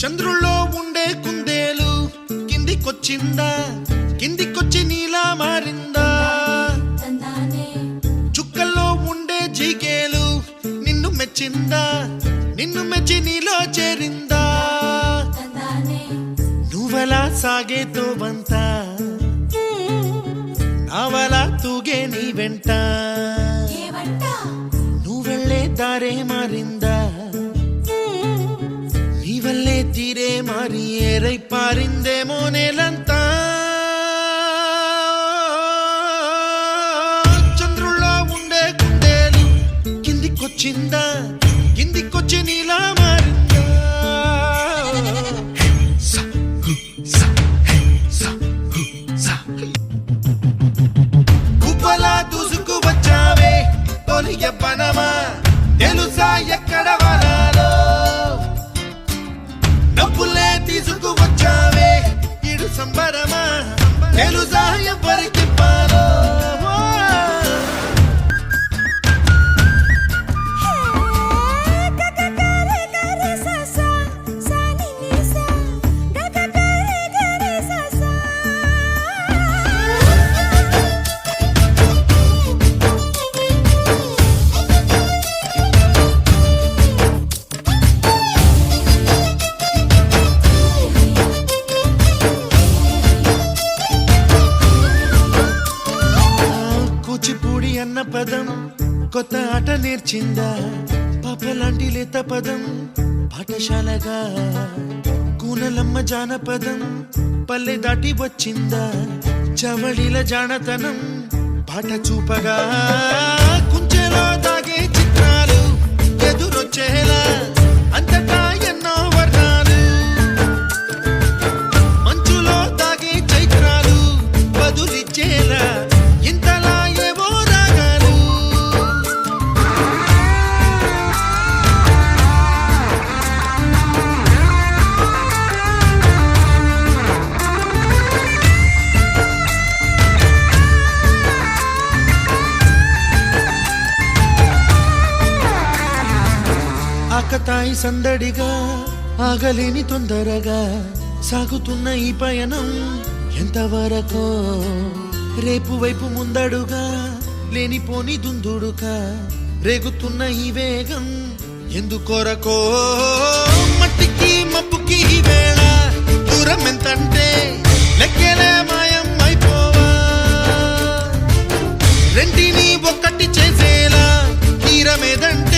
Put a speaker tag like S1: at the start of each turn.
S1: చంద్రుల్లో ఉండే కుందేలు కిందికొచ్చిందా, కిందికొచ్చి నీలా మారిందా? చుక్కల్లో ఉండే జిగేలు నిన్ను మెచ్చిందా, నిన్ను మెచ్చి నీలో చేరిందా? నువ్వలా సాగే తోవంత నావలా తూగే నీ వెంట, నువ్వెళ్ళే దారే మారిందా, నీవల్లే తీరే మారి ఏరై పారిందేమో నేలంతా. చంద్రుల్లో ఉండే కుందేలు కిందికొచ్చిందా, కిందికొచ్చి నీలా మారిందా? కుప్పలా దూసుకు వచ్చావే తొలి యవ్వనమా, తెలుసా ఎక్కడ వనాలో? డబ్బులే తీసుకువచ్చావే ఇడు సంబరమా, తెలుసా ఎవరికి పాలో? కూచిపూడి అన్న పదం కొత్త ఆట నేర్చిందా, పాపలాంటి లేత పదం పాఠశాలగా? కూనలమ్మ జానపదం పల్లె దాటి వచ్చిందా, చవళిల జానతనం పాట చూపగా? కుంచెలో దాగే చిత్రాలు ఎదురొచ్చేలా అంతటా ఎన్నో వర్ణాలు, మంచులో దాగే చైత్రాలు బదులిచ్చేలా ఇంతలా ఏవో రాగాలు. ఆకతాయి సందడిగా ఆగలేని తొందరగా సాగుతున్న ఈ పయనం ఎంతవరకో, రేపు వైపు ముందడుగా లేనిపోని దుందుడుగా రేగుతున్న ఈ వేగం ఎందుకొరకో? మట్టికి మబ్బుకి ఈ వేళ దూరం ఎంతంటే లెక్కలే మాయం అయిపోవా, రెంటిని ఒక్కటి చేసేలా తీరమేదంటే